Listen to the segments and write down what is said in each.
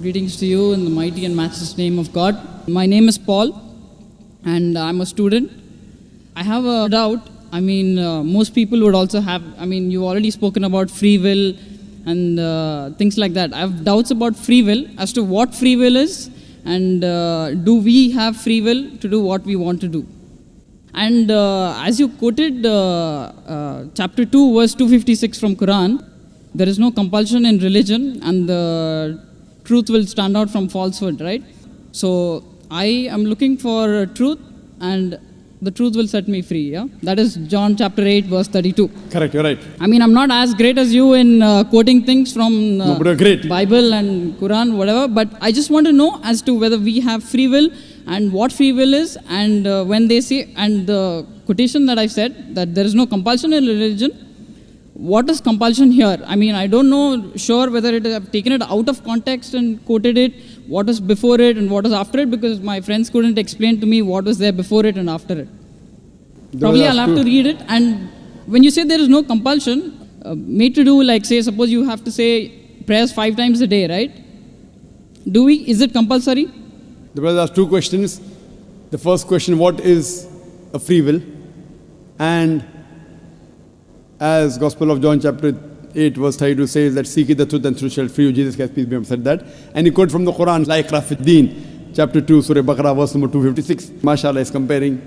Greetings to you in the mighty and matchless name of God. My name is Paul, and I'm a student. I have a doubt. Most people would also have. You've already spoken about free will and things like that. I have doubts about free will as to what free will is, and do we have free will to do what we want to do? And as you quoted chapter 2, verse 256 from Quran, there is no compulsion in religion, and the truth will stand out from falsehood, right? So I am looking for truth, and the truth will set me free, yeah? That is John chapter 8, verse 32. Correct, you're right. I'm not as great as you in quoting things from No, but you're great. Bible and Quran, whatever, but I just want to know as to whether we have free will and what free will is, and when they say, and the quotation that I said, that there is no compulsion in religion, what is compulsion here? I don't know sure whether I've taken it out of context and quoted it, what is before it and what is after it, because my friends couldn't explain to me what was there before it and after it. Probably I'll have to read it. And when you say there is no compulsion, made to do, like say, suppose you have to say prayers 5 times a day, right? Is it compulsory? The brother asked 2 questions. The first question, what is a free will? And as Gospel of John chapter 8 verse 32 says that seek ye the truth and truth shall free you. Jesus Christ, peace be upon him, said that. And he quoted from the Quran, La ikrah fid deen, chapter 2, Surah Baqarah, verse number 256. MashaAllah is comparing,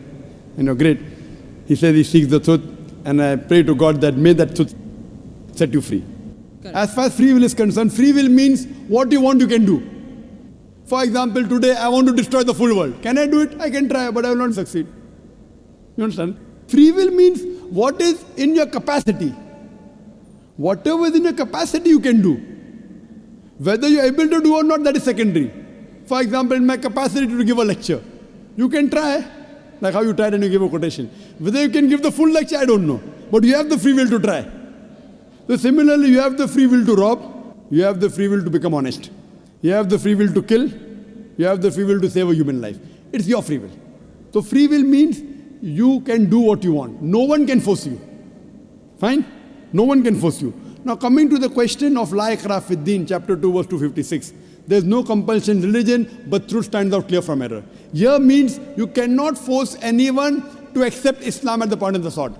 great. He says he seeks the truth, and I pray to God that may that truth set you free. Correct. As far as free will is concerned, free will means what you want you can do. For example, today I want to destroy the full world. Can I do it? I can try, but I will not succeed. You understand? Free will means what is in your capacity. Whatever is in your capacity you can do. Whether you are able to do or not, that is secondary. For example, in my capacity to give a lecture, you can try, like how you tried and you give a quotation. Whether you can give the full lecture, I don't know. But you have the free will to try. So similarly, you have the free will to rob, you have the free will to become honest. You have the free will to kill, you have the free will to save a human life. It's your free will. So free will means you can do what you want. No one can force you. Fine? No one can force you. Now coming to the question of La ikrah fid deen, chapter 2, verse 256. There is no compulsion in religion, but truth stands out clear from error. Here means you cannot force anyone to accept Islam at the point of the sword.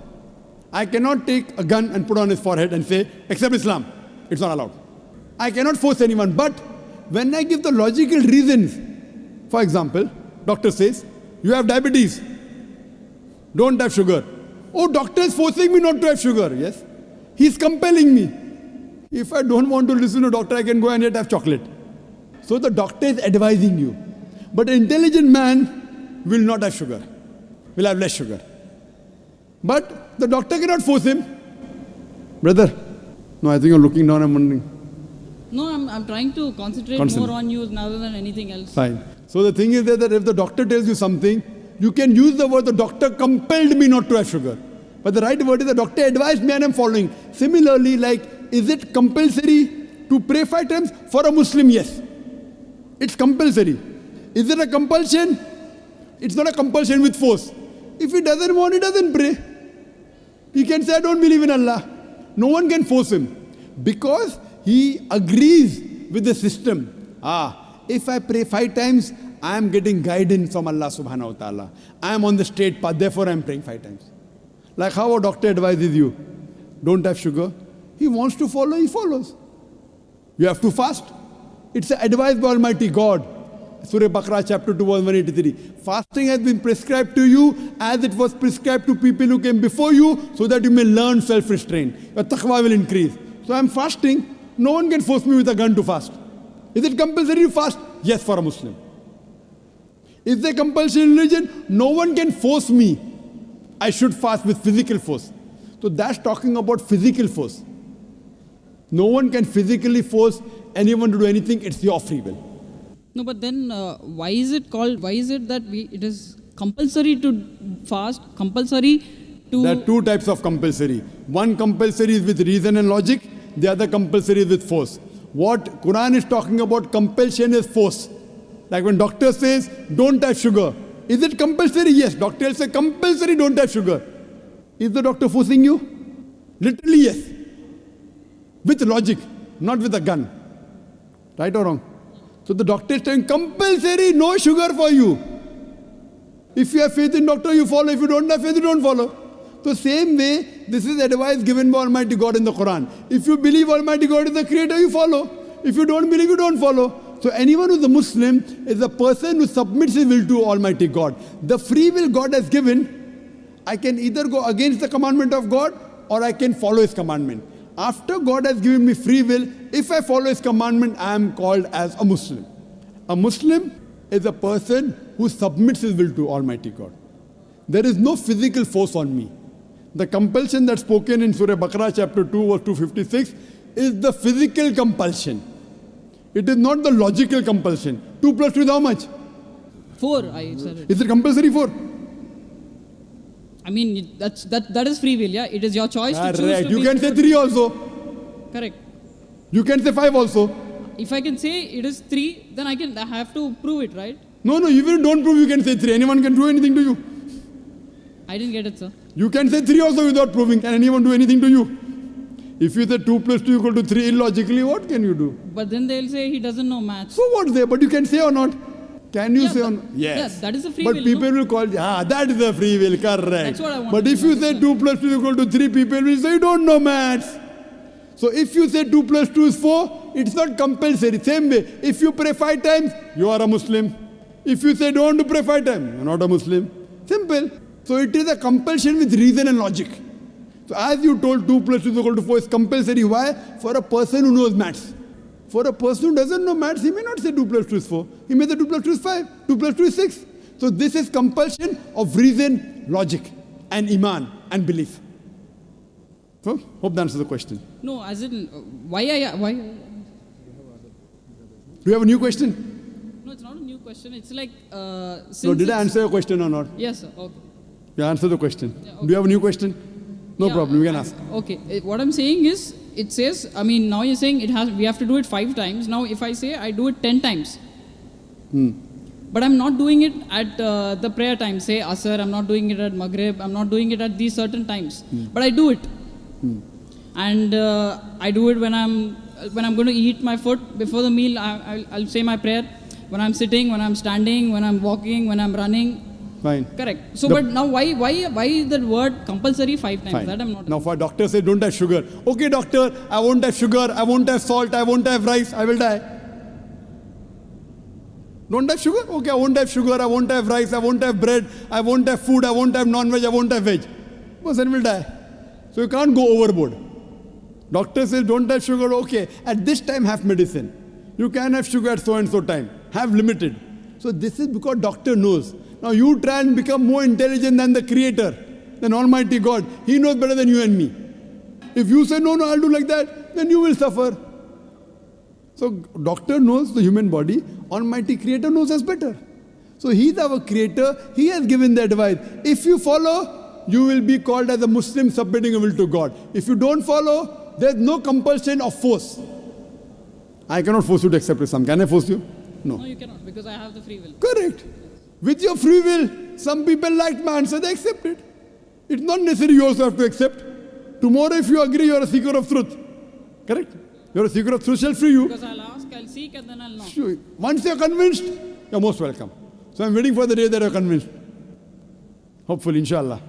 I cannot take a gun and put on his forehead and say, accept Islam. It's not allowed. I cannot force anyone, but when I give the logical reasons, for example, doctor says, you have diabetes, don't have sugar. Oh, doctor is forcing me not to have sugar. Yes. He's compelling me. If I don't want to listen to doctor, I can go and yet have chocolate. So the doctor is advising you. But an intelligent man will not have sugar, will have less sugar. But the doctor cannot force him. Brother, no, I think you're looking down, I'm wondering. No, I'm trying to concentrate more on you rather than anything else. Fine. So the thing is that if the doctor tells you something, you can use the word, the doctor compelled me not to have sugar. But the right word is the doctor advised me and I'm following. Similarly, is it compulsory to pray 5 times? For a Muslim, yes. It's compulsory. Is it a compulsion? It's not a compulsion with force. If he doesn't want, he doesn't pray. He can say, I don't believe in Allah. No one can force him. Because he agrees with the system. If I pray 5 times, I am getting guidance from Allah subhanahu wa ta'ala. I am on the straight path, therefore I am praying 5 times. Like how a doctor advises you, don't have sugar. He wants to follow, he follows. You have to fast. It's advised by Almighty God. Surah Baqarah chapter 2 verse 183. Fasting has been prescribed to you as it was prescribed to people who came before you, so that you may learn self-restraint. Your taqwa will increase. So I am fasting. No one can force me with a gun to fast. Is it compulsory to fast? Yes, for a Muslim. Is there compulsion in religion? No one can force me. I should fast with physical force. So that's talking about physical force. No one can physically force anyone to do anything. It's your free will. No, but then why is it that it is compulsory to fast, compulsory to... There are 2 types of compulsory. One compulsory is with reason and logic. The other compulsory is with force. What Quran is talking about, compulsion is force. Like when doctor says, don't have sugar. Is it compulsory? Yes. Doctor will say, compulsory, don't have sugar. Is the doctor forcing you? Literally, yes. With logic, not with a gun. Right or wrong? So the doctor is saying compulsory, no sugar for you. If you have faith in doctor, you follow. If you don't have faith, you don't follow. So same way, this is advice given by Almighty God in the Quran. If you believe Almighty God is the creator, you follow. If you don't believe, you don't follow. So anyone who is a Muslim is a person who submits his will to Almighty God. The free will God has given, I can either go against the commandment of God or I can follow his commandment. After God has given me free will, if I follow his commandment, I am called as a Muslim. A Muslim is a person who submits his will to Almighty God. There is no physical force on me. The compulsion that's spoken in Surah Baqarah chapter 2 verse 256 is the physical compulsion. It is not the logical compulsion. 2 plus 2 is how much? 4, I said it. Is it compulsory 4? I mean, that is free will, yeah? It is your choice to choose Right. to You be can say 3 also. Correct. You can say 5 also. If I can say it is 3, then I have to prove it, right? No, even if you don't prove, you can say 3. Anyone can do anything to you. I didn't get it, sir. You can say 3 also without proving. Can anyone do anything to you? If you say 2 plus 2 equal to 3 illogically, what can you do? But then they'll say he doesn't know maths. So what's there? But you can say or not? Can you Yeah, say or but- not? Yes. yeah, that is a free but will, people no? will call, that is a free will, correct. That's what I want But to if you say understand. 2 plus 2 equal to 3, people will say you don't know maths. So if you say 2 plus 2 is 4, it's not compulsory. Same way, if you pray 5 times, you are a Muslim. If you say don't pray 5 times, you're not a Muslim. Simple. So it is a compulsion with reason and logic. So as you told 2 plus 2 is equal to 4 is compulsory. Why? For a person who knows maths. For a person who doesn't know maths, he may not say 2 plus 2 is 4. He may say 2 plus 2 is 5. 2 plus 2 is 6. So this is compulsion of reason, logic, and iman, and belief. So, hope that answers the question. No, as in, why? Do you have a new question? No, it's not a new question. It's like, since No, did I it's- answer your question or not? Yes, sir. Okay. You answer the question. Yeah, Do you have a new question? No Yeah, problem, you can ask. Okay. What I'm saying is, it says, I mean, now you're saying we have to do it 5 times. Now, if I say I do it 10 times, but I'm not doing it at the prayer time, say Asr, I'm not doing it at Maghrib, I'm not doing it at these certain times, but I do it. And I do it when I'm going to eat my food before the meal. I'll say my prayer. When I'm sitting, when I'm standing, when I'm walking, when I'm running. Fine. Correct. So, but now why that word compulsory 5 times? Fine. That I'm not. Now, for doctor say don't have sugar. Okay, doctor, I won't have sugar, I won't have salt, I won't have rice, I will die. Don't have sugar? Okay, I won't have sugar, I won't have rice, I won't have bread, I won't have food, I won't have non-veg, I won't have veg. Person will die. So you can't go overboard. Doctor says don't have sugar, okay, at this time have medicine. You can have sugar at so and so time. Have limited. So this is because doctor knows. Now you try and become more intelligent than the creator, than Almighty God. He knows better than you and me. If you say, no, I'll do like that, then you will suffer. So doctor knows the human body, Almighty Creator knows us better. So He's our Creator, He has given the advice. If you follow, you will be called as a Muslim submitting your will to God. If you don't follow, there's no compulsion of force. I cannot force you to accept Islam. Can I force you? No, No. you cannot, because I have the free will. Correct. With your free will, some people liked my answer, they accepted. It's not necessary you also have to accept. Tomorrow if you agree, you're a seeker of truth. Correct? You're a seeker of truth, shall free you. Because I'll ask, I'll seek, and then I'll knock. Sure. Once you're convinced, you're most welcome. So I'm waiting for the day that you're convinced. Hopefully, inshallah.